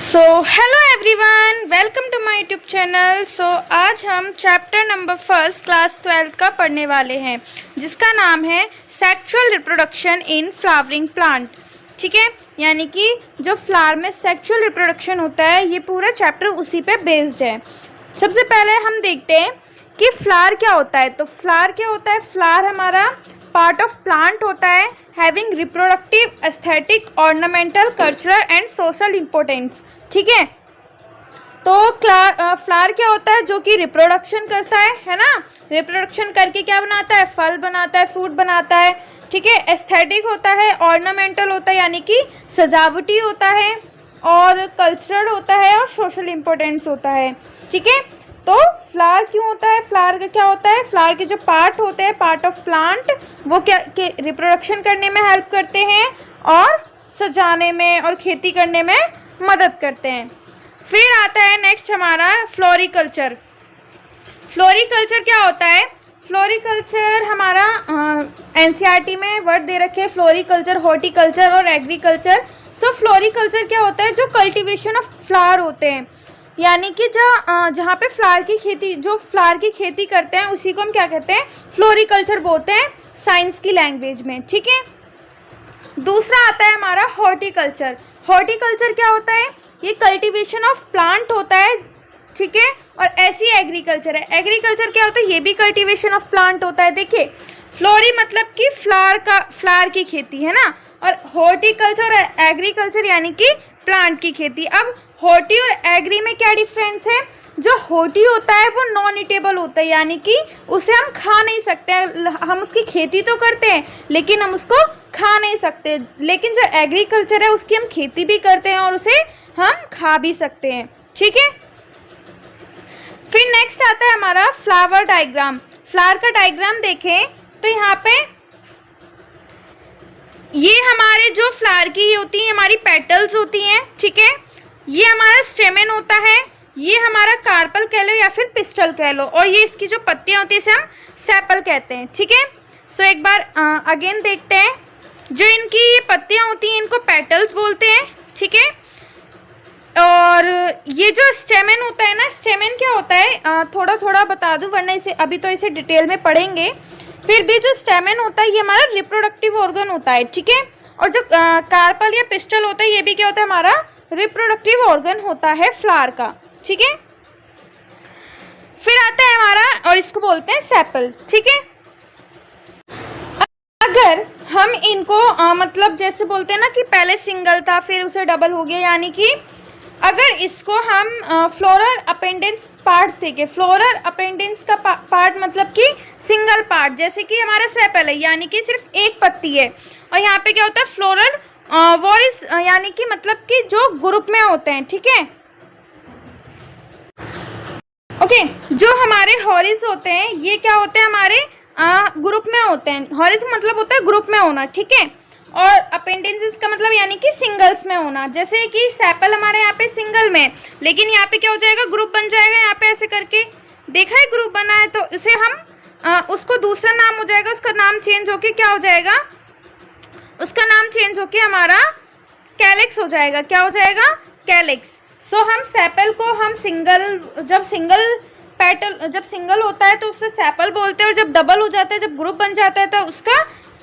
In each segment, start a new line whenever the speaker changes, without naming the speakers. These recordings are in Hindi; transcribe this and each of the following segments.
So hello everyone, welcome to my YouTube channel. आज हम चैप्टर नंबर फर्स्ट क्लास 12 का पढ़ने वाले हैं, जिसका नाम है sexual reproduction in flowering plant. ठीक है, यानी कि जो फ्लावर में सेक्सुअल रिप्रोडक्शन होता है, ये पूरा चैप्टर उसी पे बेस्ड है। सबसे पहले हम देखते हैं कि फ्लावर क्या होता है। तो फ्लावर क्या होता है? फ्लावर हमारा पार्ट ऑफ प्लांट होता है, having reproductive, aesthetic, ornamental, cultural and social importance. ठीक है, तो फ्लावर क्या होता है? जो कि रिप्रोडक्शन करता है ना। रिप्रोडक्शन करके क्या बनाता है? फल बनाता है, फ्रूट बनाता है। ठीक है, एस्थेटिक होता है, ऑर्नामेंटल होता है यानी कि सजावटी होता है, और कल्चरल होता है, और सोशल इम्पोर्टेंस होता है। ठीक है, तो फ्लावर क्यों होता है? फ्लावर का क्या होता है? फ्लावर के जो पार्ट होते हैं, पार्ट ऑफ प्लांट, वो क्या रिप्रोडक्शन करने में हेल्प करते हैं और सजाने में और खेती करने में मदद करते हैं। फिर आता है नेक्स्ट हमारा फ्लोरिकल्चर। फ्लोरिकल्चर क्या होता है? फ्लोरिकल्चर हमारा एनसीईआरटी में वर्ड दे रखे हैं, फ्लोरिकल्चर, हॉर्टिकल्चर और एग्रीकल्चर। सो फ्लोरिकल्चर क्या होता है? जो कल्टीवेशन ऑफ फ्लावर होते हैं, यानी कि जहाँ पे फ्लावर की खेती करते हैं, उसी को हम क्या कहते हैं? फ्लोरिकल्चर बोलते हैं साइंस की लैंग्वेज में। ठीक है, दूसरा आता है हमारा हॉर्टिकल्चर। हॉर्टिकल्चर क्या होता है? ये कल्टीवेशन ऑफ प्लांट होता है। ठीक है, और ऐसी एग्रीकल्चर है। एग्रीकल्चर क्या होता है? ये भी कल्टीवेशन ऑफ प्लांट होता है। देखिए, फ्लोरी मतलब कि फ्लावर की खेती है ना, और हॉर्टिकल्चर और एग्रीकल्चर यानी कि प्लांट की खेती। अब हॉर्टी और एग्री में क्या डिफरेंस है? जो हॉर्टी होता है वो नॉन ईटेबल होता है, यानी कि उसे हम खा नहीं सकते हैं। हम उसकी खेती तो करते हैं लेकिन हम उसको खा नहीं सकते। लेकिन जो एग्रीकल्चर है उसकी हम खेती भी करते हैं और उसे हम खा भी सकते हैं। ठीक है, फिर नेक्स्ट आता है हमारा फ्लावर डायग्राम। फ्लावर का डायग्राम देखें तो यहाँ पे ये हमारे जो फ्लावर की होती हैं, हमारी पेटल्स होती हैं। ठीक है, ये हमारा स्टेमेन होता है, ये हमारा कार्पल कह लो या फिर पिस्टल कह लो, और ये इसकी जो पत्तियां होती है इसे हम सेपल कहते हैं। ठीक है, सो एक बार अगेन देखते हैं। जो इनकी ये पत्तियां होती हैं इनको पेटल्स बोलते हैं। ठीक है, और ये जो स्टेमेन होता है ना, स्टेमेन क्या होता है थोड़ा थोड़ा बता दूं, वरना इसे अभी तो इसे डिटेल में पढ़ेंगे। फिर भी जो स्टेमेन होता है ये हमारा रिप्रोडक्टिव ऑर्गन होता है। ठीक है, और जो कार्पल या पिस्टल होता है ये भी क्या होता है? हमारा रिप्रोडक्टिव ऑर्गन होता है फ्लावर का। ठीक है, फिर आता है हमारा, और इसको बोलते हैं सेपल। ठीक है, अगर हम इनको मतलब जैसे बोलते हैं ना कि पहले सिंगल था फिर उसे डबल हो गया, यानी कि अगर इसको हम फ्लोरल अपेंडेंस पार्ट देखें, फ्लोरल अपेंडेंस का पार्ट मतलब कि सिंगल पार्ट, जैसे कि हमारा सेपल है यानी कि सिर्फ एक पत्ती है, और यहाँ पे क्या होता है? फ्लोरल वॉरिस यानी कि मतलब कि जो ग्रुप में होते हैं। ठीक है, ओके, जो हमारे हॉरिस होते हैं ये क्या होते हैं? हमारे ग्रुप में होते हैं। हॉरिस मतलब होता है ग्रुप में होना। ठीक है, और अपेंडेंसेस का मतलब यानी कि सिंगल्स में होना। जैसे कि सेपल हमारे यहाँ पे सिंगल में, लेकिन यहाँ पे क्या हो जाएगा? ग्रुप बन जाएगा। यहाँ पे ऐसे करके देखा है, ग्रुप बना है, तो उसे हम उसको दूसरा नाम हो जाएगा, उसका नाम चेंज होके क्या हो जाएगा? उसका नाम चेंज होके हमारा कैलिक्स हो जाएगा। क्या हो जाएगा? कैलिक्स। सो हम सेपल को हम जब सिंगल होता है तो उसे सेपल बोलते हैं, और जब डबल हो जाता है, जब ग्रुप बन जाता है, तो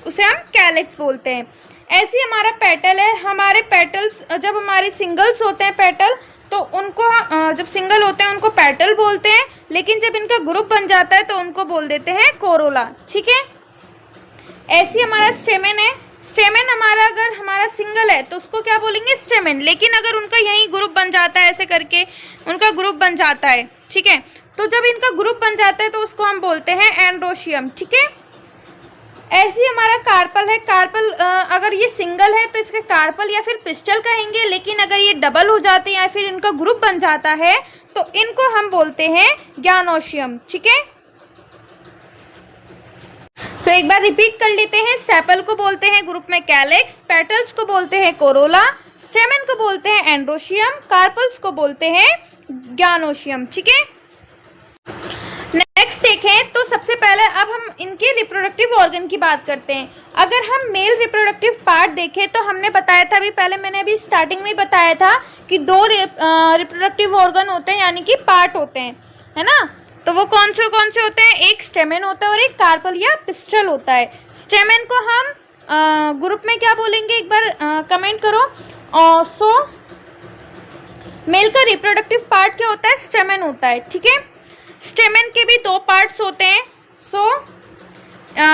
उसे हम कैलिक्स बोलते हैं। ऐसे ही हमारा पेटल है। हमारे पेटल्स जब हमारी सिंगल्स होते हैं पेटल, तो उनको जब सिंगल होते हैं उनको पेटल बोलते हैं, लेकिन जब इनका ग्रुप बन जाता है तो उनको बोल देते हैं कोरोला। ठीक है, ऐसे ही हमारा स्टेमेन है। स्टेमेन हमारा अगर हमारा सिंगल है तो उसको क्या बोलेंगे? स्टेमेन। लेकिन अगर उनका यही ग्रुप बन जाता है, ऐसे करके उनका ग्रुप बन जाता है, ठीक है, तो जब इनका ग्रुप बन जाता है तो उसको हम बोलते हैं एंड्रोशियम। ठीक है, ऐसे ही हमारा कार्पल है। कार्पल अगर ये सिंगल है तो इसके कार्पल या फिर पिस्टल कहेंगे, लेकिन अगर ये डबल हो जाते हैं या फिर इनका ग्रुप बन जाता है तो इनको हम बोलते हैं ग्यानोशियम। ठीक है, सो एक बार रिपीट कर लेते हैं। सेपल को बोलते हैं ग्रुप में कैलिक्स, पेटल्स को बोलते हैं कोरोला, स्टेमेन को बोलते हैं एंड्रोशियम, कार्पल्स को बोलते हैं ग्यानोशियम। ठीक है, नेक्स्ट देखें तो सबसे पहले अब हम इनके रिप्रोडक्टिव ऑर्गन की बात करते हैं। अगर हम मेल रिप्रोडक्टिव पार्ट देखें तो हमने बताया था, अभी पहले मैंने अभी स्टार्टिंग में बताया था कि दो रिप्रोडक्टिव ऑर्गन होते हैं, यानी कि पार्ट होते हैं, है ना। तो वो कौन से होते हैं? एक स्टेमेन होता है और एक कार्पल या पिस्टल होता है। स्टेमेन को हम ग्रुप में क्या बोलेंगे, एक बार कमेंट करो। सो मेल का रिप्रोडक्टिव पार्ट क्या होता है? स्टेमेन होता है, ठीक है। स्टेमेन के भी दो पार्ट्स होते हैं। सो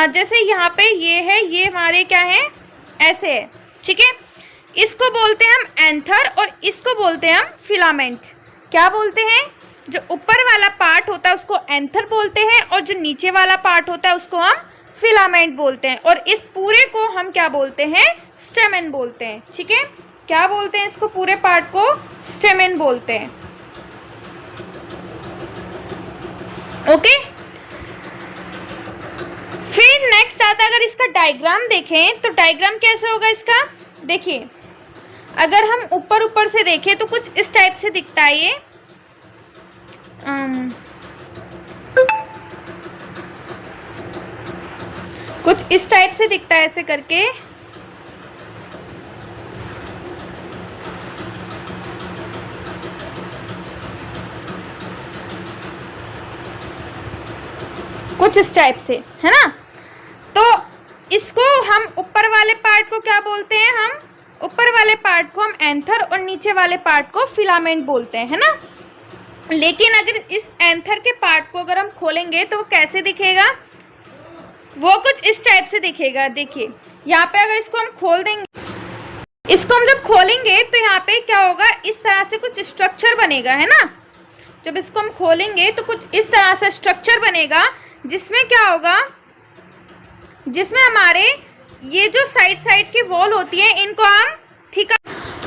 जैसे यहाँ पे ये है, ये हमारे क्या है, ऐसे है, ठीक है। इसको बोलते हैं हम एंथर और इसको बोलते हैं हम फिलामेंट। क्या बोलते हैं? जो ऊपर वाला पार्ट होता है उसको एंथर बोलते हैं और जो नीचे वाला पार्ट होता है उसको हम फिलामेंट बोलते हैं, और इस पूरे को हम क्या बोलते हैं? स्टेमेन बोलते हैं, ठीक है। क्या बोलते हैं इसको? पूरे पार्ट को स्टेमेन बोलते हैं, ओके। फिर नेक्स्ट आता है, अगर इसका डायग्राम देखें तो डायग्राम कैसे होगा इसका? देखिए, अगर हम ऊपर से देखें तो कुछ इस टाइप से दिखता है ये। कुछ इस टाइप से दिखता है, ऐसे करके। कुछ इस टाइप से, है ना। तो इसको हम ऊपर वाले पार्ट को क्या बोलते हैं? हम ऊपर वाले पार्ट को हम एंथर और नीचे वाले पार्ट को फिलामेंट बोलते हैं, है ना। लेकिन अगर इस एंथर के पार्ट को अगर हम खोलेंगे तो वो कैसे दिखेगा? वो कुछ इस टाइप से दिखेगा। देखिए, यहाँ पे अगर इसको हम खोल देंगे, इसको हम जब खोलेंगे तो यहाँ पे क्या होगा? इस तरह से कुछ स्ट्रक्चर बनेगा, है ना। जब इसको हम खोलेंगे तो कुछ इस तरह से स्ट्रक्चर बनेगा, जिसमें क्या होगा? जिसमें हमारे ये जो साइड की वॉल होती है, इनको हम थीका,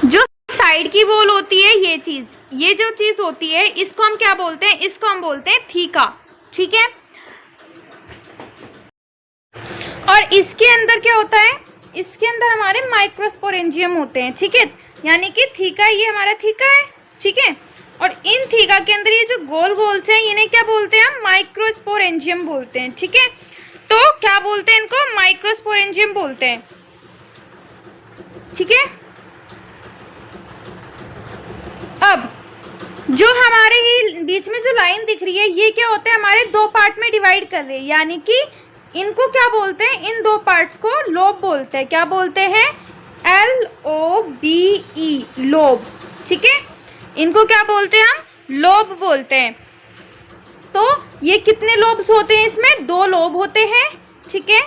जो साइड की वॉल होती है, ये जो चीज होती है, इसको हम क्या बोलते हैं? इसको हम बोलते हैं थीका, ठीक है। और इसके अंदर क्या होता है? इसके अंदर हमारे माइक्रोस्पोरेंजियम होते हैं, ठीक है। यानी कि थीका, ये हमारा थीका है, ठीक है। और इन थीका के अंदर ये जो गोल गोल्स हैं, इन्हें क्या बोलते हैं? हम माइक्रोस्पोरेंजियम बोलते हैं, ठीक है। तो क्या बोलते हैं इनको? माइक्रोस्पोरेंजियम बोलते हैं, ठीक है। अब जो हमारे ही बीच में जो लाइन दिख रही है, ये क्या होता है? हमारे दो पार्ट में डिवाइड कर रहे हैं, यानी कि इनको क्या बोलते हैं? इन दो पार्ट्स को लोब बोलते हैं। क्या बोलते हैं? LOBE, लोब, ठीक है। इनको क्या बोलते हैं? हम लोब बोलते हैं। तो ये कितने लोब्स होते हैं? इसमें दो लोब होते हैं, ठीक है।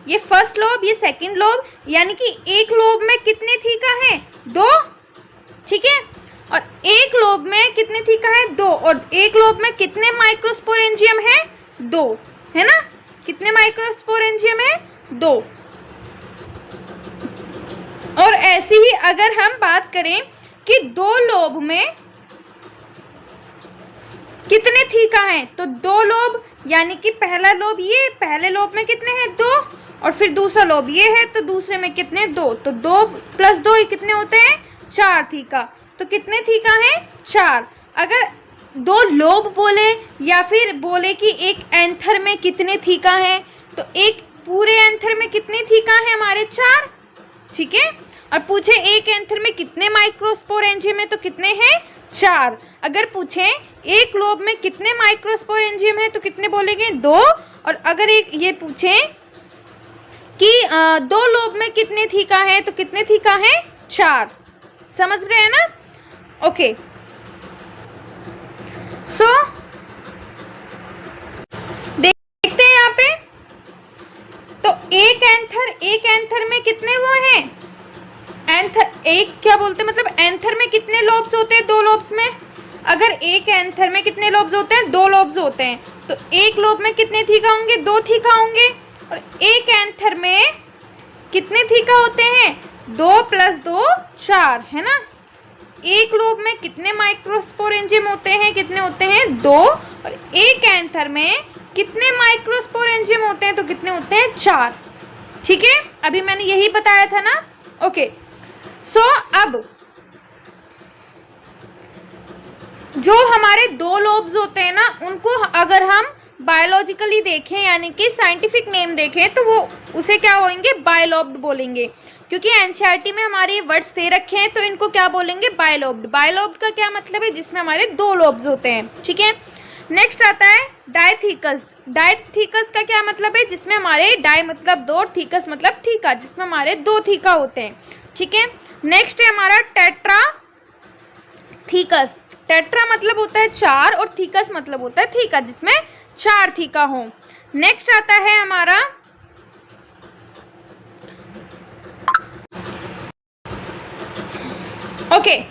ये फर्स्ट लोब, ये सेकंड लोब, यानी कि एक लोब में कितने थीका है? दो, ठीक है। और एक लोब में कितने थीका है? दो। और एक लोब में कितने माइक्रोस्पोरेंजियम है? दो, है ना। कितने माइक्रोस्पोरेंजियम है? दो। और ऐसे ही अगर हम बात करें कि दो लोब में कितने थीका हैं, तो दो लोब, यानी कि पहला लोब, ये पहले लोब में कितने हैं? दो। और फिर दूसरा लोब ये है, तो दूसरे में कितने? दो। तो दो प्लस दो ये कितने होते हैं? चार थीका। तो कितने थीका हैं? चार। अगर दो लोब बोले या फिर बोले कि एक एंथर में कितने थीका हैं, तो एक पूरे एंथर में कितने थीका हैं? हमारे चार, ठीक है। और पूछे एक एंथर में कितने माइक्रोस्पोरेंजियम है, तो कितने हैं? चार। अगर पूछे एक लोब में कितने माइक्रोस्पोरेंजियम है, तो कितने बोलेंगे? दो। और अगर एक ये पूछे कि दो लोब में कितने थीका है, तो कितने थीका है? चार। समझ रहे हैं ना? ओके। सो देखते हैं यहाँ पे, तो एक एंथर में कितने वो हैं? एंथर एक क्या बोलते हैं, मतलब एंथर में कितने लोब्स होते हैं? दो लोब्स में। अगर एक एंथर में कितने लोब्स होते हैं? दो लोब्स होते हैं। तो एक लोब में कितने थीका होंगे? दो थीका होंगे। और एक एंथर में कितने थीका होते हैं? दो प्लस दो चार, है ना। एक लोब में कितने माइक्रोस्पोरेंजियम होते हैं? कितने होते हैं? दो। और एक एंथर में कितने माइक्रोस्पोरेंजियम होते हैं? तो कितने होते हैं? चार, ठीक है। अभी मैंने यही बताया था ना, ओके। सो अब जो हमारे दो लोब्स होते हैं ना, उनको अगर हम बायोलॉजिकली देखें यानी कि साइंटिफिक नेम देखें तो वो उसे क्या होंगे, बायलोब्ड बोलेंगे। क्योंकि एनसीईआरटी में हमारे ये वर्ड्स दे रखे हैं तो इनको क्या बोलेंगे, बायलोब्ड। बायलोब्ड का क्या मतलब है, जिसमें हमारे दो लोब्स होते हैं, ठीक है। नेक्स्ट आता है डायथीकस। डायथीकस का क्या मतलब है, जिसमें हमारे डाई मतलब दो, थीकस मतलब थीका, जिसमें हमारे दो थीका होते हैं, ठीक है। नेक्स्ट है हमारा टेट्राथीकस। टेट्रा मतलब होता है चार और थीकस मतलब होता है थीका, जिसमें चार थीका हो। नेक्स्ट आता है हमारा ओके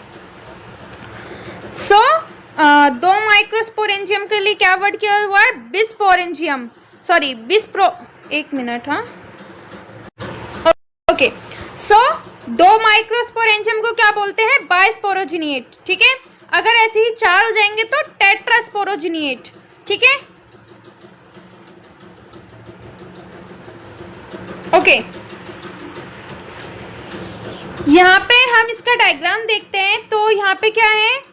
सो दो माइक्रोस्पोरेंजियम के लिए क्या वर्ड किया हुआ है, बिस्पोरेंजियम, सॉरी बिस्प्रो, एक मिनट, हाँ ओके। सो दो माइक्रोस्पोरेंजियम को क्या बोलते हैं, बाइस्पोरोजिनिएट, ठीक है। अगर ऐसे ही चार हो जाएंगे तो टेट्रास्पोरोजिनिएट, ठीक है, ओके। यहाँ पे हम इसका डायग्राम देखते हैं तो यहाँ पे क्या है,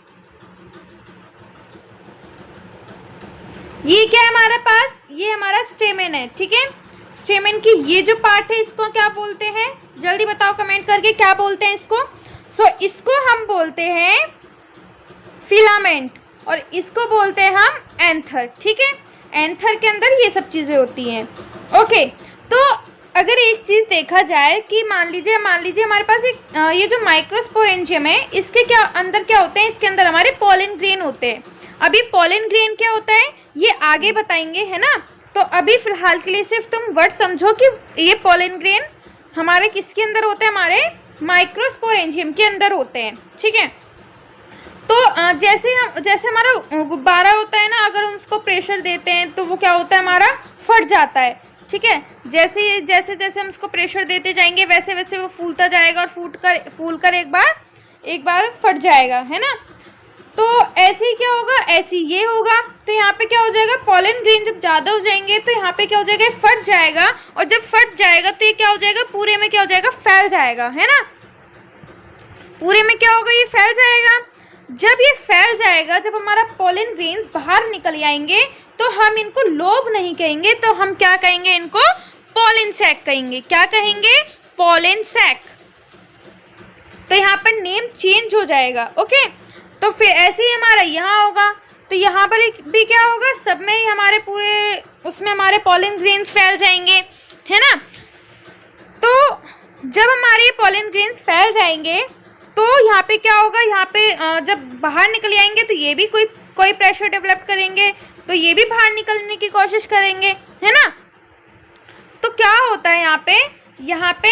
ये क्या है हमारे पास, ये हमारा स्टेमेन है, ठीक है। स्टेमेन की ये जो पार्ट है इसको क्या बोलते हैं, जल्दी बताओ कमेंट करके, क्या बोलते हैं इसको। सो इसको हम बोलते हैं फिलामेंट और इसको बोलते हैं हम एंथर, ठीक है। एंथर के अंदर ये सब चीज़ें होती हैं, ओके। तो अगर एक चीज़ देखा जाए कि मान लीजिए हमारे पास एक ये जो माइक्रोस्पोरेंजियम है, इसके क्या अंदर क्या होते हैं, इसके अंदर हमारे पॉलन ग्रेन होते हैं। अभी पॉलन ग्रेन क्या होता है ये आगे बताएंगे, है ना। तो अभी फिलहाल के लिए सिर्फ तुम वर्ड समझो कि ये पॉलन ग्रेन हमारे किसके अंदर होते हैं, हमारे माइक्रोस्पोरेंजियम के अंदर होते हैं, ठीक है। तो जैसे हमारा गुब्बारा होता है ना, अगर हम उसको प्रेशर देते हैं तो वो क्या होता है, हमारा फट जाता है, ठीक है। जैसे जैसे हम उसको प्रेशर देते जाएंगे वैसे वैसे वो फूलता जाएगा और फूल कर एक बार फट जाएगा, है ना। तो ऐसे ही क्या होगा, ऐसे ये होगा। तो यहाँ पे क्या हो जाएगा, पॉलन ग्रेन जब ज़्यादा हो जाएंगे तो यहाँ पे क्या हो जाएगा, फट जाएगा। और जब फट जाएगा तो ये क्या हो जाएगा, पूरे में क्या हो जाएगा, फैल जाएगा, है ना। पूरे में क्या होगा, ये फैल जाएगा। जब ये फैल जाएगा, जब हमारा पॉलन ग्रेन्स बाहर निकल आएंगे तो हम इनको लोब नहीं कहेंगे, तो हम क्या कहेंगे, इनको पॉलन सैक कहेंगे। क्या कहेंगे, पॉलन सैक। तो यहाँ पर नेम चेंज हो जाएगा, ओके। तो फिर ऐसे ही हमारा यहाँ होगा, तो यहाँ पर भी क्या होगा, सब में ही हमारे पूरे उसमें हमारे पॉलन ग्रेन्स फैल जाएंगे, है ना। तो जब हमारे पॉलन ग्रेन्स फैल जाएंगे तो यहाँ पे क्या होगा, यहाँ पे जब बाहर निकल आएंगे तो ये भी कोई प्रेशर डेवलप करेंगे, तो ये भी बाहर निकलने की कोशिश करेंगे, है ना। तो क्या होता है यहाँ पे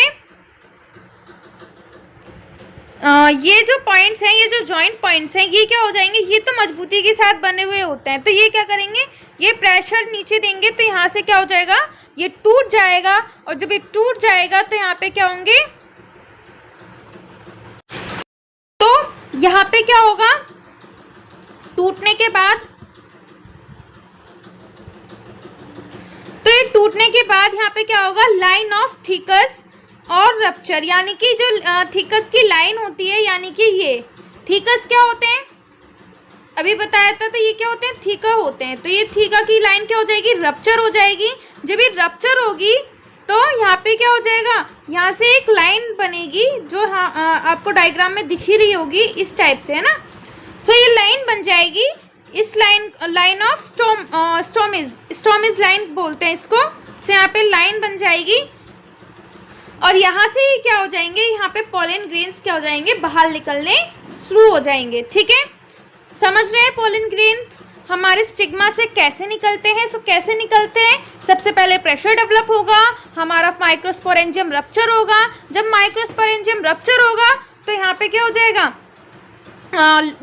ये जो पॉइंट्स हैं, ये जो जॉइंट पॉइंट्स हैं, ये क्या हो जाएंगे, ये तो मजबूती के साथ बने हुए होते हैं। तो ये क्या करेंगे, ये प्रेशर नीचे देंगे तो यहाँ से क्या हो जाएगा, ये टूट जाएगा। और जब ये टूट जाएगा तो यहाँ पे क्या होंगे, तो यहाँ पे क्या होगा, टूटने के बाद यहाँ पे क्या होगा, लाइन ऑफ थिकस और रप्चर, यानी कि जो थिकस की लाइन होती है, यानी कि ये थिकस क्या होते हैं, अभी बताया था। तो ये क्या होते हैं, थीका होते हैं। तो ये थीका की लाइन क्या हो जाएगी, रप्चर हो जाएगी। जब ये रप्चर होगी तो यहाँ पे क्या हो जाएगा, यहाँ से एक लाइन बनेगी जो आपको डायग्राम में दिख ही रही होगी इस टाइप से, है ना। सो ये लाइन बन जाएगी, इस लाइन ऑफ स्टोमिज लाइन बोलते हैं इसको। से यहाँ पे लाइन बन जाएगी और यहाँ से ही क्या हो जाएंगे, यहाँ पे पॉलन ग्रेन्स क्या हो जाएंगे, बाहर निकलने शुरू हो जाएंगे, ठीक है। समझ रहे हैं पॉलन ग्रेन्स हमारे स्टिग्मा से कैसे निकलते हैं। सो कैसे निकलते हैं, सबसे पहले प्रेशर डेवलप होगा, हमारा माइक्रोस्पोरेंजियम रप्चर होगा। जब माइक्रोस्पोरेंजियम रप्चर होगा तो यहाँ पे क्या हो जाएगा,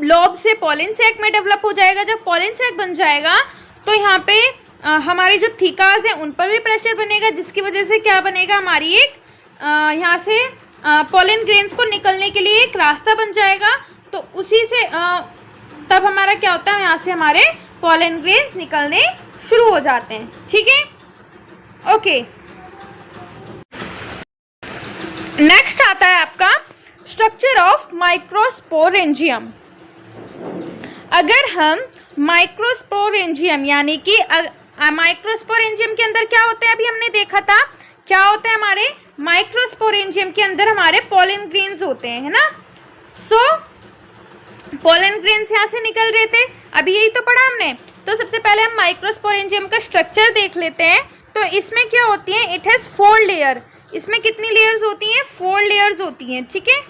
लोब से पॉलन सैक में डेवलप हो जाएगा। जब पॉलन सैक बन जाएगा तो यहाँ पे हमारी जो थीकाज हैं उन पर भी प्रेशर बनेगा, जिसकी वजह से क्या बनेगा, हमारी एक यहाँ से पॉलन ग्रेन्स को निकलने के लिए एक रास्ता बन जाएगा। तो उसी से तब हमारा क्या होता है, यहाँ से हमारे पॉलन ग्रेन्स निकलने शुरू हो जाते हैं, ठीक है, ओके। नेक्स्ट आता है आपका स्ट्रक्चर ऑफ माइक्रोस्पोरेंजियम। अगर हम माइक्रोस्पोरेंजियम यानी कि माइक्रोस्पोरेंजियम के अंदर क्या होता है, अभी हमने देखा था क्या होता है, हमारे माइक्रोस्पोरेंजियम के अंदर हमारे पोलन ग्रेन्स होते हैं, है ना। सो पोलन ग्रेन्स यहाँ से निकल रहे थे, अभी यही तो पढ़ा हमने। तो सबसे पहले हम माइक्रोस्पोरेंजियम का स्ट्रक्चर देख लेते हैं। तो इसमें क्या होती है, इट हैज 4 लेयर। इसमें कितनी लेयर्स होती हैं, 4 लेयर्स होती हैं, ठीक है।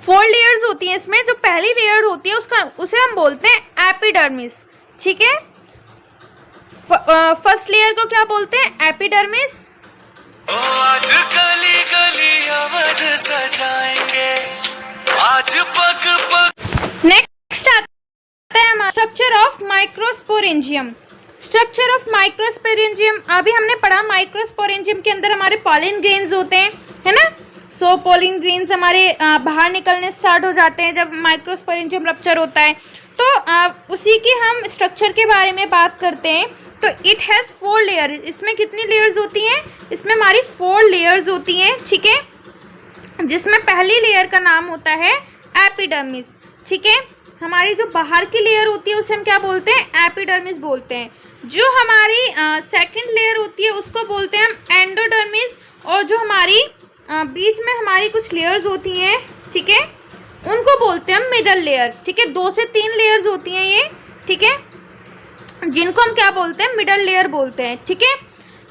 4 लेयर्स होती हैं इसमें। जो पहली लेयर होती है उसे हम बोलते हैं एपिडर्मिस, ठीक है। फर्स्ट लेयर को क्या बोलते हैं, एपिडर्मिस।
आज गली गली अवध सजाएंगे, आज पग पग।
नेक्स्ट आता है हमारा structure of microsporangium. Structure of microsporangium अभी हमने पढ़ा। माइक्रोस्पोरेंजियम के अंदर हमारे पॉलन ग्रेन्स होते हैं, है ना। सो पॉलन ग्रेन्स हमारे बाहर निकलने स्टार्ट हो जाते हैं जब माइक्रोस्पोरेंजियम रप्चर होता है। तो उसी की हम स्ट्रक्चर के बारे में बात करते हैं। तो इट हैज़ 4 लेयर। इसमें कितनी लेयर्स होती हैं, इसमें हमारी 4 लेयर्स होती हैं, ठीक है। जिसमें पहली लेयर का नाम होता है एपिडर्मिस, ठीक है। हमारी जो बाहर की लेयर होती है उसे हम क्या बोलते हैं, एपिडर्मिस बोलते हैं। जो हमारी सेकंड लेयर होती है उसको बोलते हैं हम एंडोडर्मिस। और जो हमारी बीच में हमारी कुछ लेयर्स होती हैं, ठीक है, उनको बोलते हैं हम मिडल लेयर, ठीक है। 2 से 3 लेयर्स होती हैं ये, ठीक है, जिनको हम क्या बोलते हैं, मिडल लेयर बोलते हैं, ठीक है।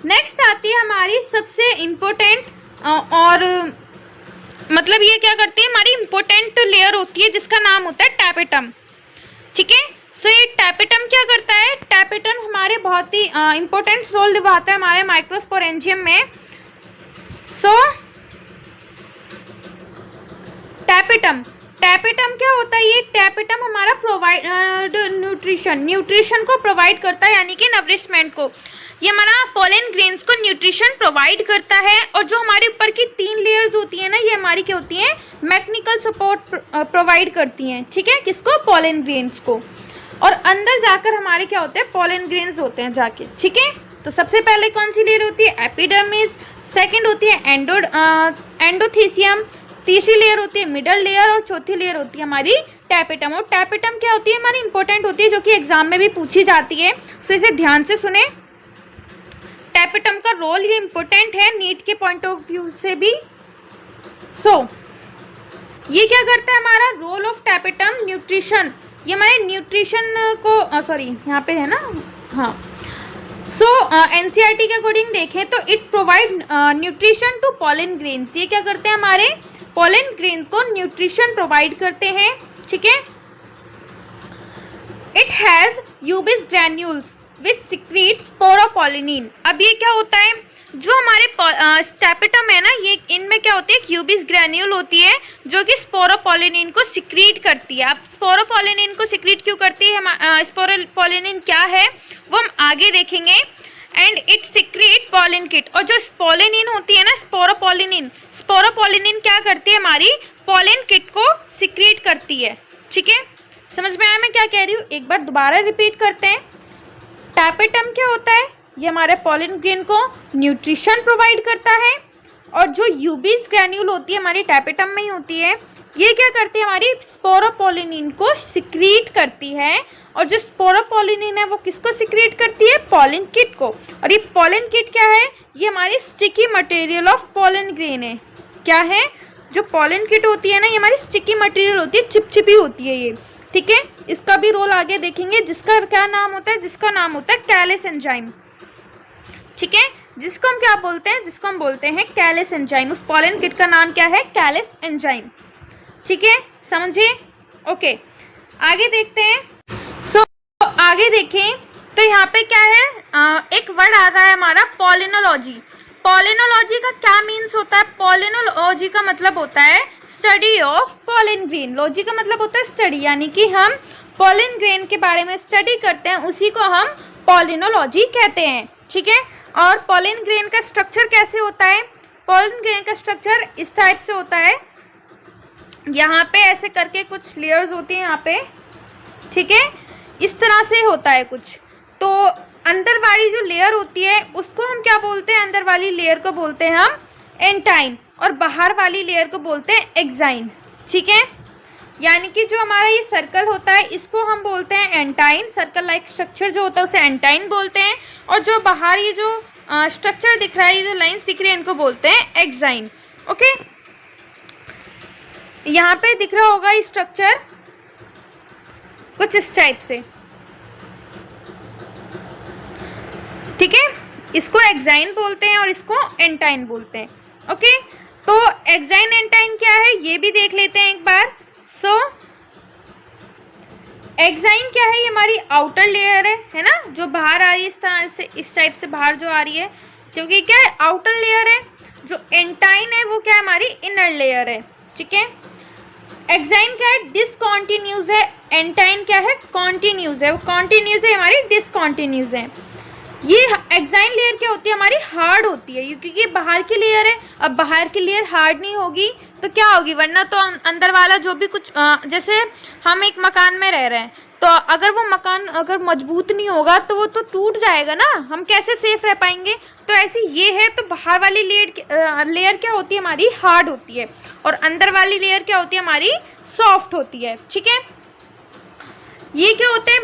नेक्स्ट आती है हमारी सबसे इम्पोर्टेंट और मतलब ये क्या करती है, हमारी इम्पोर्टेंट लेयर होती है जिसका नाम होता है टैपेटम, ठीक है। सो ये टैपेटम क्या करता है, टैपेटम हमारे बहुत ही इम्पोर्टेंट रोल निभाता है हमारे माइक्रोस्पोरेंजियम में। सो टैपेटम क्या होता है, ये टैपेटम हमारा प्रोवाइड न्यूट्रिशन को प्रोवाइड करता है, यानी कि नरिशमेंट को। ये हमारा पोलन ग्रेन्स को न्यूट्रिशन प्रोवाइड करता है। और जो हमारे ऊपर की 3 लेयर्स होती है ना, ये हमारी क्या होती हैं, मैकेनिकल सपोर्ट प्रोवाइड करती हैं, ठीक है, किसको, पोलन ग्रेन्स को। और अंदर जाकर हमारे क्या होते हैं, पोलन ग्रेन्स होते हैं जाके, ठीक है। तो सबसे पहले कौन सी लेयर होती है, एपिडर्मिस। सेकेंड होती है एंडोथीसियम। तीसरी लेयर होती है मिडल लेयर। और चौथी लेयर होती है हमारी टैपेटम। और टैपेटम क्या होती है, हमारी इंपॉर्टेंट होती है, जो कि एग्जाम में भी पूछी जाती है। सो इसे ध्यान से सुने। टैपेटम का रोल ये इंपॉर्टेंट है नीट के पॉइंट ऑफ व्यू से भी। सो ये क्या करता है, हमारा रोल ऑफ टैपेटम न्यूट्रिशन। ये हमारे न्यूट्रिशन को सॉरी यहाँ पे है ना, हाँ। सो एनसीईआरटी के अकॉर्डिंग देखें तो it provide nutrition to pollen grains. ये क्या करते हैं, हमारे पोलन ग्रेन को न्यूट्रिशन प्रोवाइड करते हैं, ठीक है। It has Ubisch granules which secrete sporopollenin. अब ये क्या होता है, जो हमारे टैपेटम है ना, ये इनमें क्या होती है, क्यूबिस ग्रैन्यूल होती है जो कि स्पोरोपोलिनिन को सिक्रीट करती है। अब स्पोरोपोलिनिन को सिक्रीट क्यों करती है, स्पोरोपोलिनिन क्या है वो हम आगे देखेंगे। And it secrete pollen kit. और जो पोलिनिन होती है ना, स्पोरोपोलिनिन क्या करती है, हमारी पोलन किट को सिक्रीट करती है, ठीक है। समझ में आया मैं क्या कह रही हूँ, एक बार दोबारा रिपीट करते हैं। टैपेटम क्या होता है, ये हमारे पोलन ग्रेन को न्यूट्रिशन प्रोवाइड करता है। और जो यूबिस ग्रैन्यूल होती है हमारी टैपेटम में ही होती है, ये क्या करती है, हमारी स्पोरोपोलिनिन को सिक्रीट करती है। और जो स्पोरोपोलिनिन है वो किसको सिक्रीट करती है, पोलन किट को। और ये पोलन किट क्या है, ये हमारी sticky material of pollen grain है। क्या है, जो पोलन किट होती है ना, ये हमारी स्टिकी मटेरियल होती है, चिपचिपी होती है ये, ठीक है। इसका भी रोल आगे देखेंगे, जिसका क्या नाम होता है, जिसका नाम होता है कैलेस एंजाइम, ठीक है। जिसको हम क्या बोलते हैं, जिसको हम बोलते हैं कैलेस एंजाइम। उस पोलन किट का नाम क्या है, कैलेस एंजाइम, ठीक है, समझे। ओके, आगे देखते हैं। सो आगे देखें तो यहाँ पे क्या है, एक वर्ड आ रहा है हमारा पॉलिनोलॉजी। पॉलिनोलॉजी का क्या मीन्स होता है, पॉलिनोलॉजी का मतलब होता है study of pollen grain. Logy का मतलब होता है स्टडी, यानी कि हम पोलन ग्रेन के बारे में स्टडी करते हैं, उसी को हम पॉलिनोलॉजी कहते हैं, ठीक है। और पोलन ग्रेन का स्ट्रक्चर कैसे होता है, पोलन ग्रेन का स्ट्रक्चर इस टाइप से होता है। यहाँ पे ऐसे करके कुछ लेयर्स होती हैं यहाँ पे, ठीक है, इस तरह से होता है कुछ। तो अंदर वाली जो लेयर होती है उसको हम क्या बोलते हैं, अंदर वाली लेयर को बोलते हैं हम एंटाइन। और बाहर वाली लेयर को बोलते हैं एक्साइन, ठीक है। यानी कि जो हमारा ये सर्कल होता है इसको हम बोलते हैं एंटाइन, सर्कल लाइक स्ट्रक्चर जो होता है उसे एंटाइन बोलते हैं। और जो बाहर ये जो स्ट्रक्चर दिख रहा है, ये जो लाइंस दिख रही है, इनको बोलते हैं एक्साइन। ओके, यहाँ पे दिख रहा होगा ये स्ट्रक्चर कुछ इस टाइप से, ठीक है। इसको एक्साइन बोलते हैं और इसको एंटाइन बोलते हैं। ओके, तो एक्साइन एंटाइन क्या है ये भी देख लेते हैं एक बार। सो एक्साइन क्या है, ये हमारी आउटर लेयर है ना, जो बाहर आ रही है इस तरह से, इस टाइप से बाहर जो आ रही है, क्योंकि क्या है आउटर लेयर है। जो एंटाइन है वो क्या है, हमारी इनर लेयर है, ठीक है। एक्साइन क्या है, डिसकॉन्टिन्यूज है। एंटाइन क्या है, कॉन्टिन्यूज है। वो कॉन्टिन्यूज है, हमारी डिसकॉन्टिन्यूज है। ये एक्साइन लेयर क्या होती है, हमारी हार्ड होती है, क्योंकि ये बाहर की लेयर है। अब बाहर की लेयर हार्ड नहीं होगी तो क्या होगी, वरना तो अंदर वाला जो भी कुछ जैसे हम एक मकान में रह रहे हैं, तो अगर वो मकान अगर मजबूत नहीं होगा तो वो तो टूट जाएगा ना, हम कैसे सेफ रह पाएंगे। तो ऐसी ये है, तो बाहर वाली लेयर क्या होती है, हमारी हार्ड होती है, और अंदर वाली लेयर क्या होती है, हमारी सॉफ्ट होती है, ठीक है। ये क्या होते हैं,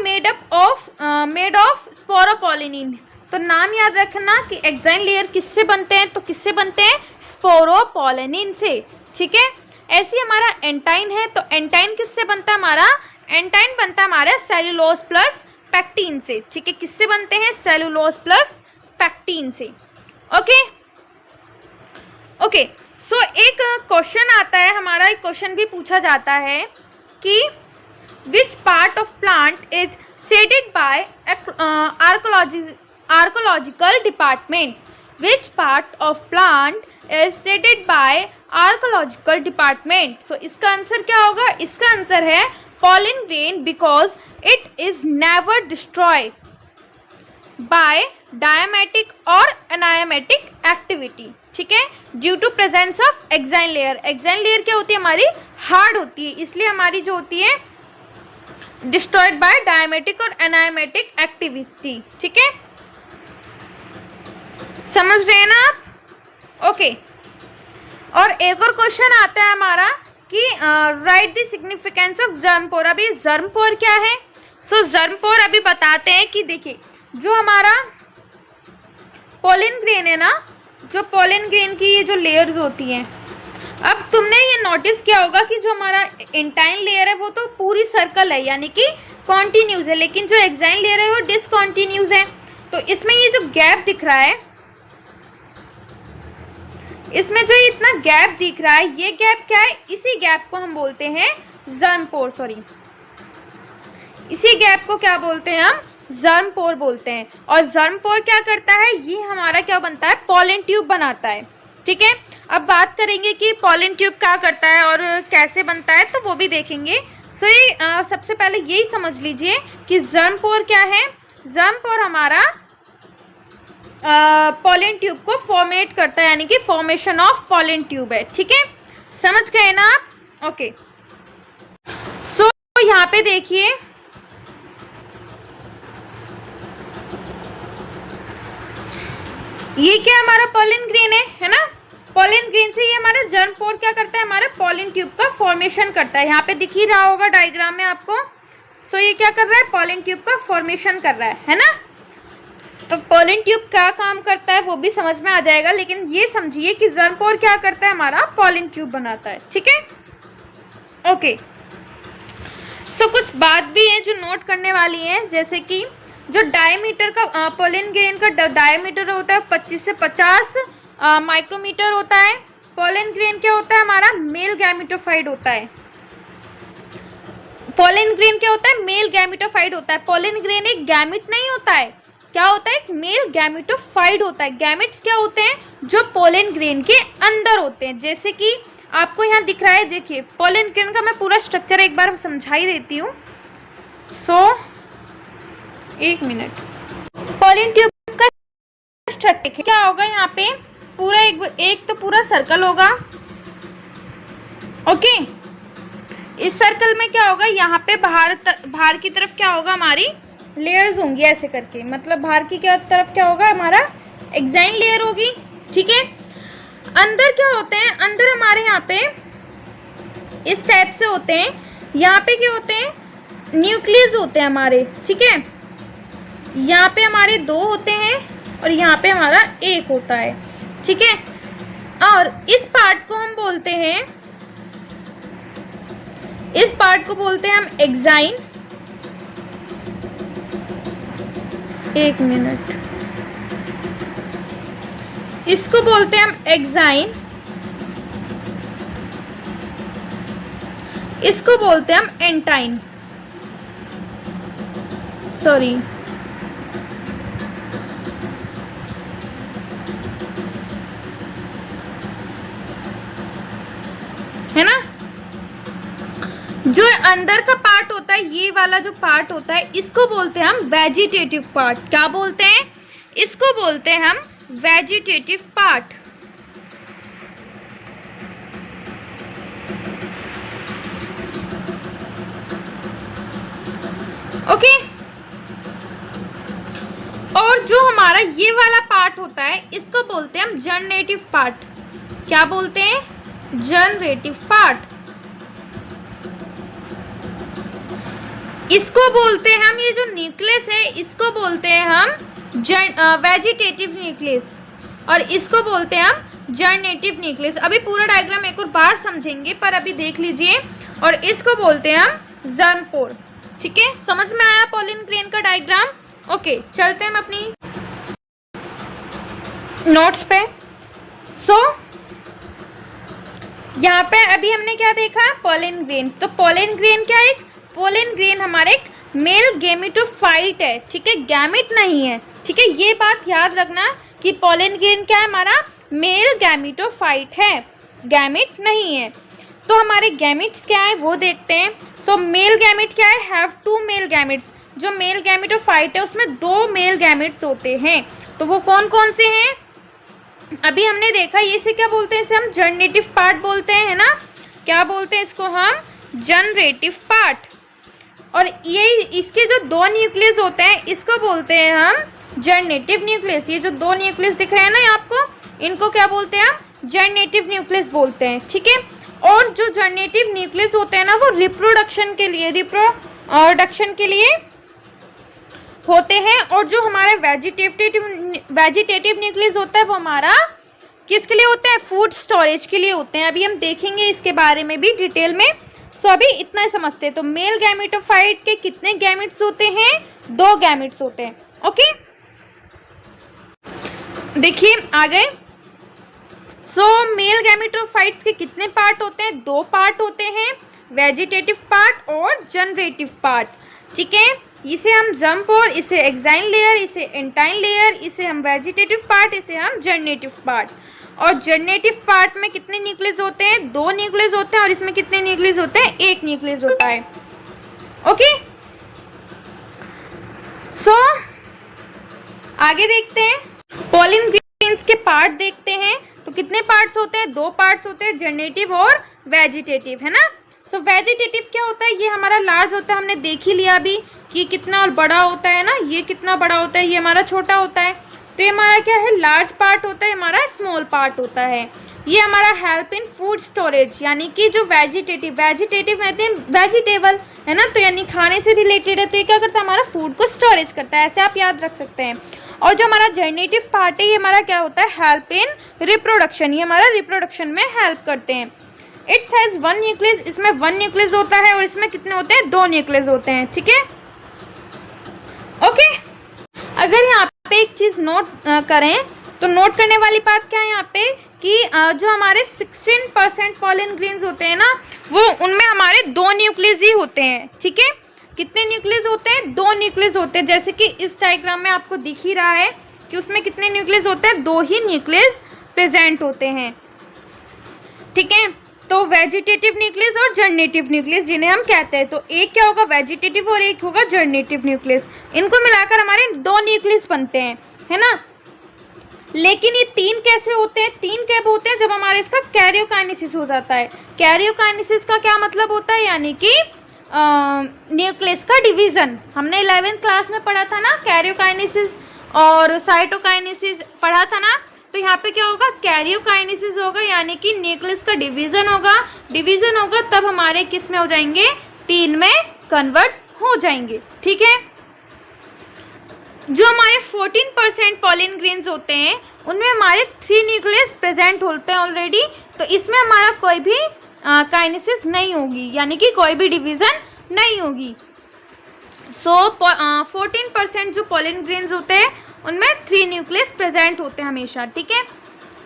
मेड ऑफ स्पोरोपोलिनिन। तो नाम याद रखना कि एक्साइन लेयर किससे बनते हैं, तो किससे बनते हैं, स्पोरोपोलिनिन से, ठीक है। ऐसे हमारा एंटाइन है, तो एंटाइन किससे बनता है, हमारा एंटाइन बनता है हमारा सेलुलोज प्लस पैक्टीन से, ठीक है। किससे बनते हैं, सेलुलोज प्लस पैक्टीन से। ओके ओके, सो एक क्वेश्चन आता है हमारा, एक क्वेश्चन भी पूछा जाता है कि which part of plant is shaded by archaeological department. Which part of plant is shaded by archaeological department. सो इसका आंसर क्या होगा, इसका आंसर है pollen grain, because it is never destroyed by diametic और anaematic activity, ठीक है, due to presence of exine layer. Exine layer क्या होती है, हमारी हार्ड होती है, इसलिए हमारी जो होती है डिस्ट्रॉयड बाय डायमेटिक और एनायमेटिक एक्टिविटी, ठीक है। समझ रहे हैं ना आप? ओके, और एक और क्वेश्चन आता है हमारा कि right the significance of germ pore. अभी जर्मपोर क्या है, सो जर्मपोर अभी बताते हैं कि देखिए जो हमारा पोलन ग्रेन है ना, जो पोलन ग्रेन की ये जो लेयर्स होती हैं, अब तुमने ये नोटिस किया होगा कि जो हमारा एंटाइन लेयर है वो तो पूरी सर्कल है, यानी कि कॉन्टिन्यूज है, लेकिन जो एक्साइन लेयर है वो डिसकॉन्टिन्यूज है। तो इसमें ये जो गैप दिख रहा है, इसमें जो इतना गैप दिख रहा है, ये गैप क्या है, इसी गैप को हम बोलते हैं जर्मपोर, सॉरी, इसी गैप को क्या बोलते हैं हम, जर्मपोर बोलते हैं। और जर्मपोर क्या करता है, ये हमारा क्या बनता है, पोलन ट्यूब बनाता है, ठीक है। अब बात करेंगे कि पोलन ट्यूब क्या करता है और कैसे बनता है, तो वो भी देखेंगे। सो ये सबसे पहले यही समझ लीजिए कि जर्मपोर क्या है। जर्मपोर हमारा पोलन ट्यूब को फॉर्मेट करता है, यानी कि फॉर्मेशन ऑफ पोलन ट्यूब है, ठीक है। समझ गए ना आप? ओके, सो यहाँ पे देखिए ये क्या हमारा पोलन ग्रेन है ना। पोलन ग्रेन से ये हमारा जर्मपोर क्या करता है, हमारा पोलन ट्यूब का फॉर्मेशन करता है। यहाँ पे दिख ही रहा होगा डायग्राम में आपको। सो ये क्या कर रहा है, पोलन ट्यूब का फॉर्मेशन कर रहा है ना। तो पोलन ट्यूब क्या काम करता है वो भी समझ में आ जाएगा, लेकिन ये समझिए कि जर्मपोर क्या करता है, हमारा पोलन ट्यूब बनाता है, ठीक है। ओके, सो कुछ बात भी है जो नोट करने वाली है, जैसे कि जो डायमीटर का पोलन ग्रेन का डायमीटर होता है 25 से 50 माइक्रोमीटर होता है। पोलन ग्रेन क्या होता है, हमारा मेल गैमेटोफाइट होता है। पोलन ग्रेन क्या होता है, मेल गैमेटोफाइट होता है। पोलन ग्रेन एक गैमेट नहीं होता है, क्या होता है, एक मेल गैमेटोफाइट होता है। गैमेट्स क्या होते हैं, जो पोलन ग्रेन के अंदर होते हैं, जैसे कि आपको यहाँ दिख रहा है। देखिए पोलन ग्रेन का मैं पूरा स्ट्रक्चर एक बार समझा ही देती हूँ। सो एक मिनट, पोलन ट्यूब का स्ट्रक्चर क्या होगा, यहाँ पे पूरा एक तो पूरा सर्कल होगा। ओके, इस सर्कल में क्या होगा, यहाँ पे बाहर की तरफ क्या होगा, हमारी लेयर्स होंगी ऐसे करके, मतलब बाहर की क्या तरफ क्या होगा, हमारा एक्साइन लेयर होगी, ठीक है। अंदर क्या होते हैं, अंदर हमारे यहाँ पे इस टाइप से होते हैं। यहाँ पे क्या होते हैं, न्यूक्लियस होते हैं हमारे, ठीक है। यहाँ पे हमारे 2 होते हैं और यहाँ पे हमारा 1 होता है, ठीक है। और इस पार्ट को हम बोलते हैं, इस पार्ट को बोलते हैं हम एक्साइन। 1 मिनट, इसको बोलते हैं हम एक्साइन, इसको बोलते हैं हम एंटाइन, सॉरी, है ना। जो अंदर का पार्ट होता है, ये वाला जो पार्ट होता है, इसको बोलते हैं हम वेजिटेटिव पार्ट। क्या बोलते हैं, इसको बोलते हैं हम वेजिटेटिव पार्ट। ओके। और जो हमारा ये वाला पार्ट होता है, इसको बोलते हैं हम जनरेटिव पार्ट। क्या बोलते हैं, जनरेटिव पार्ट। इसको बोलते हैं हम, ये जो न्यूक्लियस है इसको बोलते हैं हम वेजिटेटिव न्यूक्लियस, और इसको बोलते हैं हम जनरेटिव न्यूक्लियस। अभी पूरा डायग्राम एक और बार समझेंगे, पर अभी देख लीजिए। और इसको बोलते हैं हम जर्मपोर, ठीक है। समझ में आया पॉलिन ग्रेन का डायग्राम? ओके, चलते हैं हम अपनी नोट्स पे। यहाँ पे अभी हमने क्या देखा, पॉलिन ग्रेन। तो पॉलिन ग्रेन क्या है, पोलन ग्रेन हमारे एक मेल गैमेटोफाइट है, ठीक है, गैमेट नहीं है, ठीक है। ये बात याद रखना कि पोलन ग्रेन क्या है, हमारा मेल गैमेटोफाइट है, गैमेट नहीं है। तो हमारे गैमेट्स क्या है वो देखते हैं। सो मेल गैमेट क्या है, हैव 2 मेल गैमेट्स। जो मेल गैमेटोफाइट है उसमें 2 मेल गैमेट्स होते हैं। तो वो कौन कौन से हैं, अभी हमने देखा। ये से क्या बोलते हैं, इसे हम जनरेटिव पार्ट बोलते हैं, है ना। क्या बोलते हैं इसको हम, जनरेटिव पार्ट। और ये इसके जो 2 न्यूक्लियस होते हैं इसको बोलते हैं हम जनरेटिव न्यूक्लियस। ये जो 2 न्यूक्लियस दिख रहे हैं ना आपको, इनको क्या बोलते हैं हम, जनरेटिव न्यूक्लियस बोलते हैं, ठीक है। और जो जनरेटिव न्यूक्लियस होते हैं ना, वो रिप्रोडक्शन के लिए होते हैं। और जो हमारा वेजिटेटिव न्यूक्लियस होता है वो हमारा किसके लिए होता है, फूड स्टोरेज के लिए होते हैं। अभी हम देखेंगे इसके बारे में भी डिटेल में। सो अभी इतना ही समझते हैं। तो मेल गैमेटोफाइट के कितने गैमेट्स होते हैं, 2 गैमेट्स होते हैं, ओके। देखिए आगे। मेल गैमेटोफाइट्स के कितने पार्ट होते हैं, 2 पार्ट होते हैं, वेजिटेटिव पार्ट और जनरेटिव पार्ट, ठीक है। इसे हम जर्मपोर, इसे एक्साइन लेयर, इसे एंटाइन लेयर, इसे हम वेजिटेटिव पार्ट, इसे हम जनरेटिव पार्ट। और जनरेटिव पार्ट में कितने न्यूक्लियस होते हैं, 2 न्यूक्लियस होते हैं। और इसमें कितने न्यूक्लियस होते हैं, 1 न्यूक्लियस होता है, ओके। आगे देखते हैं, पॉलिन ग्रेन्स के पार्ट देखते हैं। तो कितने पार्ट्स होते हैं, 2 पार्ट्स होते हैं, जनरेटिव और वेजिटेटिव, है ना। वेजिटेटिव क्या होता है, ये हमारा लार्ज होता है, हमने देख ही लिया अभी कि कितना और बड़ा होता है ना। ये कितना बड़ा होता है, ये हमारा छोटा होता है। तो ये हमारा क्या है, लार्ज पार्ट होता है, हमारा स्मॉल पार्ट होता है। ये हमारा हेल्प इन फूड स्टोरेज, यानी कि जो वेजिटेटिव कहते हैं वेजिटेबल, है ना। तो यानी खाने से रिलेटेड है, तो ये क्या करता है, हमारा फूड को स्टोरेज करता है, ऐसे आप याद रख सकते हैं। और जो हमारा जनरेटिव पार्ट है, ये हमारा क्या होता है, हेल्प इन रिप्रोडक्शन, ये हमारा रिप्रोडक्शन में हेल्प करते हैं। इट्स हैज़ 1 न्यूक्लियस, इसमें 1 न्यूक्लियस होता है। और इसमें कितने होते हैं, 2 न्यूक्लियस होते हैं, ठीक है, ओके। अगर यहाँ पे एक चीज़ नोट करें, तो नोट करने वाली बात क्या है यहाँ पे कि जो हमारे 16% पॉलिन ग्रेन्स होते हैं ना, वो उनमें हमारे 2 न्यूक्लियस ही होते हैं, ठीक है। कितने न्यूक्लियस होते हैं, 2 न्यूक्लियस होते हैं। जैसे कि इस डायग्राम में आपको दिख ही रहा है कि उसमें कितने न्यूक्लियस होते हैं, 2 ही न्यूक्लियस प्रेजेंट होते हैं, ठीक है। तो वेजिटेटिव न्यूक्लियस और जनरेटिव न्यूक्लियस जिन्हें हम कहते हैं, तो एक क्या होगा, वेजिटेटिव, और एक होगा जनरेटिव न्यूक्लियस। इनको मिलाकर हमारे 2 न्यूक्लियस बनते हैं, है ना। लेकिन ये 3 कैसे होते हैं, 3 कब होते हैं, जब हमारे इसका कैरियोकाइनेसिस हो जाता है। कैरियोकाइनेसिस का क्या मतलब होता है, यानी कि न्यूक्लियस का डिवीजन। हमने 11th क्लास में पढ़ा था ना, कैरियोकाइनेसिस और साइटोकाइनेसिस पढ़ा था ना। तो यहाँ पे क्या होगा, कैरियोकाइनेसिस होगा, यानी कि न्यूक्लियस का डिवीजन होगा। तब हमारे किस में हो जाएंगे, 3 में कन्वर्ट हो जाएंगे। ठीक है, जो हमारे 14% पॉलिन ग्रेन्स होते हैं उनमें हमारे 3 न्यूक्लियस प्रेजेंट होते हैं ऑलरेडी, तो इसमें हमारा कोई भी काइनेसिस नहीं होगी, यानी कि कोई भी डिवीज़न नहीं होगी। 14% जो पॉलिन ग्रेन्स होते हैं उनमें 3 न्यूक्लियस प्रेजेंट होते हैं हमेशा। ठीक है,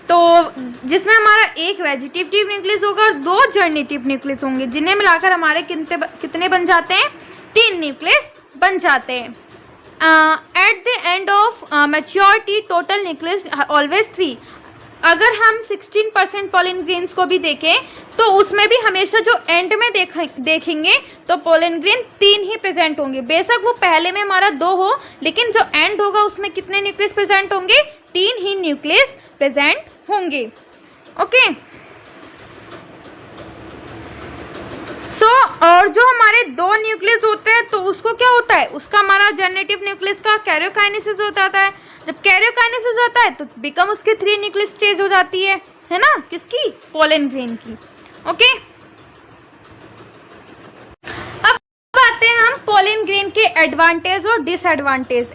तो जिसमें हमारा एक वेजिटेटिव न्यूक्लियस होगा और 2 जर्नेटिव न्यूक्लियस होंगे, जिन्हें मिलाकर हमारे कितने बन जाते हैं, 3 न्यूक्लियस बन जाते हैं। At the end of maturity total nucleus always 3। अगर हम 16% पॉलिन ग्रेन्स को भी देखें तो उसमें भी हमेशा जो एंड में देखेंगे तो पॉलिन ग्रेन 3 ही प्रेजेंट होंगे। बेशक वो पहले में हमारा 2 हो, लेकिन जो एंड होगा उसमें कितने न्यूक्लियस प्रेजेंट होंगे, 3 ही न्यूक्लियस प्रेजेंट होंगे। ओके, और जो हमारे 2 न्यूक्लियस होते हैं तो उसको क्या होता है, उसका हमारा जनरेटिव न्यूक्लियस का कैरियोकाइनेसिस हो जाता है। जब कैरियोकाइनेसिस होता है तो बिकम उसके 3 न्यूक्लियस स्टेज हो जाती है ना, किसकी, पॉलिन ग्रेन की। ओके, अब आते हैं हम पॉलिन ग्रेन के एडवांटेज और डिसएडवांटेज।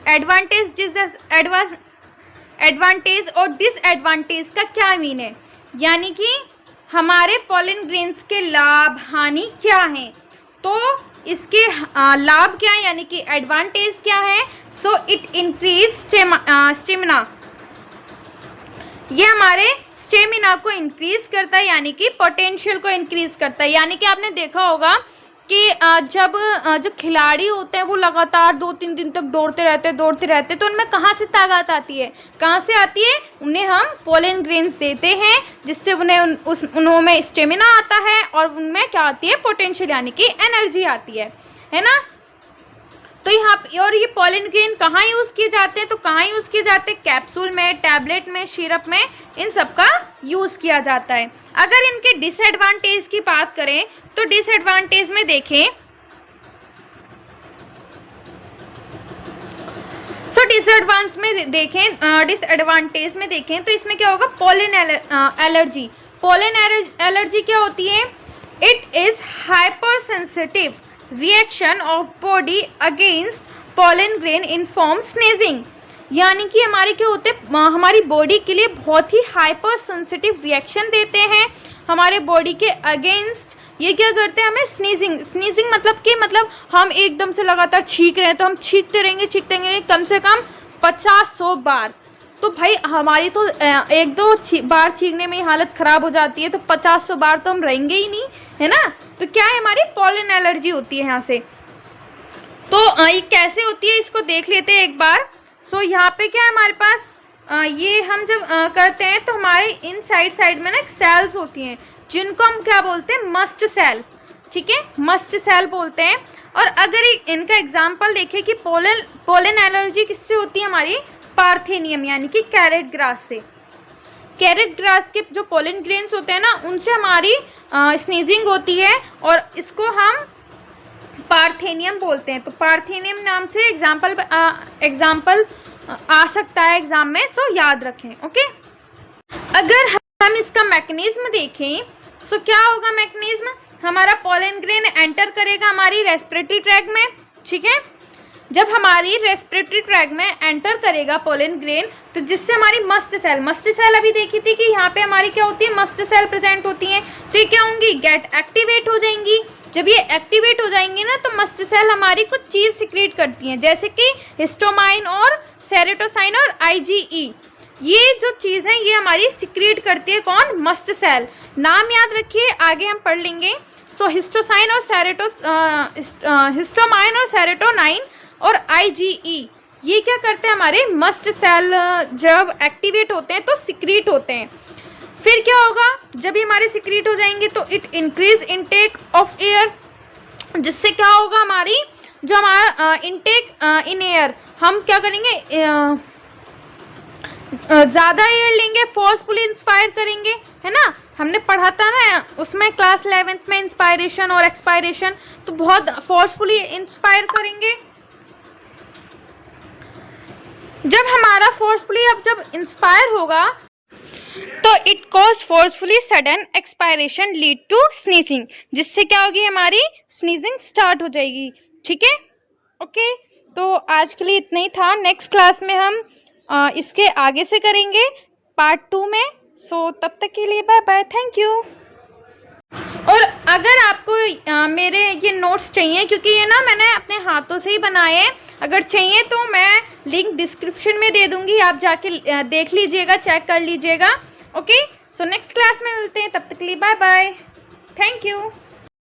एडवांटेज और डिसएडवांटेज का क्या मीन है, यानी कि हमारे पॉलिन ग्रेन्स के लाभ हानि क्या हैं। तो इसके लाभ क्या है, यानी कि एडवांटेज क्या है, सो इट इंक्रीज स्टेमिना, ये हमारे स्टेमिना को इंक्रीज करता है, यानी कि पोटेंशियल को इंक्रीज करता है। यानी कि आपने देखा होगा कि जब जो खिलाड़ी होते हैं वो लगातार 2-3 दिन तक दौड़ते रहते तो उनमें कहाँ से ताकत आती है, कहाँ से आती है, उन्हें हम पॉलिन ग्रेन्स देते हैं, जिससे उनमें स्टेमिना आता है और उनमें क्या आती है, पोटेंशियल, यानी कि एनर्जी आती है ना। तो यहाँ और ये पॉलिन ग्रेन कहाँ यूज़ किए जाते हैं, तो कहाँ यूज़ किए जाते हैं, कैप्सूल में, टैबलेट में, सिरप में, इन सब का यूज़ किया जाता है। अगर इनके डिसएडवांटेज की बात करें तो डिसएडवांटेज में देखें, डिसएडवांटेज में देखें तो इसमें क्या होगा, पॉलिन एलर्जी। पॉलिन एलर्जी क्या होती है, it is hyper sensitive reaction of body against pollen grain in form sneezing, यानी कि हमारे क्या होते हैं, हमारी बॉडी के लिए बहुत ही हाइपर सेंसिटिव रिएक्शन देते हैं हमारे बॉडी के अगेंस्ट। ये क्या करते हैं, हमें स्नीजिंग मतलब हम एकदम से लगातार छींक रहे हैं तो हम छींकते रहेंगे कम से कम 50-100 बार। तो भाई हमारी तो 1-2 बार छींकने में ही हालत ख़राब हो जाती है, तो 50-100 बार तो हम रहेंगे ही नहीं, है ना। तो क्या है, हमारी पॉलिन एलर्जी होती है यहाँ से। तो ये कैसे होती है इसको देख लेते हैं एक बार। सो यहाँ पे क्या है हमारे पास, ये हम जब करते हैं तो हमारे इन साइड में ना सेल्स होती हैं जिनको हम क्या बोलते हैं, मस्ट सेल। ठीक है, मस्ट सेल बोलते हैं। और अगर इनका एग्जाम्पल देखें कि पोलन एलर्जी किससे होती है, हमारी पार्थेनियम यानी कि कैरेट ग्रास से। कैरेट ग्रास के जो पोलन ग्रेन्स होते हैं ना, उनसे हमारी स्नीजिंग होती है और इसको हम पार्थेनियम बोलते हैं। तो पार्थेनियम नाम से एग्जाम्पल आ सकता है एग्जाम में, सो याद रखें। ओके, अगर हम इसका मैकेनिज्म देखें तो क्या होगा मैकेनिज्म, हमारा पोलन ग्रेन एंटर करेगा हमारी रेस्पिरेटरी ट्रैक में। ठीक है, जब हमारी रेस्पिरेटरी ट्रैक में एंटर करेगा पोलन ग्रेन, तो जिससे हमारी मस्ट सेल अभी देखी थी कि यहाँ पे हमारी क्या होती है, मस्ट सेल प्रेजेंट होती हैं। तो ये क्या होंगी, गेट एक्टिवेट हो जाएंगी। जब ये एक्टिवेट हो जाएंगी ना, तो मस्ट सेल हमारी कुछ चीज़ सिक्रीट करती हैं, जैसे कि हिस्टोमाइन और सेरोटोसाइन और IgE। ये जो चीज़ है ये हमारी सिक्रीट करती है कौन, मस्ट सेल। नाम याद रखिए, आगे हम पढ़ लेंगे। सो हिस्टोमाइन और सेरोटोनाइन और IgE ये क्या करते हैं, हमारे मस्ट सेल जब एक्टिवेट होते हैं तो सिक्रीट होते हैं। फिर क्या होगा, जब ये हमारे सिक्रीट हो जाएंगे तो it increase intake of air, जिससे क्या होगा, हमारी जो हमारा इनटेक इन एयर, हम क्या करेंगे, ज़्यादा एयर लेंगे, फोर्सफुली इंस्पायर करेंगे, है ना। हमने पढ़ा था ना उसमें क्लास 11th में इंस्पायरेशन और एक्सपायरेशन, तो बहुत फोर्सफुली इंस्पायर करेंगे। जब हमारा फोर्सफुली जब इंस्पायर होगा तो it cause forcefully sudden expiration lead to sneezing, जिससे क्या होगी, हमारी स्नीजिंग स्टार्ट हो जाएगी। ठीक है, ओके। तो आज के लिए इतना ही था। नेक्स्ट क्लास में हम इसके आगे से करेंगे पार्ट 2 में। सो तब तक के लिए बाय बाय, थैंक यू। और अगर आपको मेरे ये नोट्स चाहिए, क्योंकि ये ना मैंने अपने हाथों से ही बनाए हैं, अगर चाहिए तो मैं लिंक डिस्क्रिप्शन में दे दूंगी, आप जाके देख लीजिएगा, चेक कर लीजिएगा। ओके, सो नेक्स्ट क्लास में मिलते हैं, तब तक के लिए बाय बाय, थैंक यू।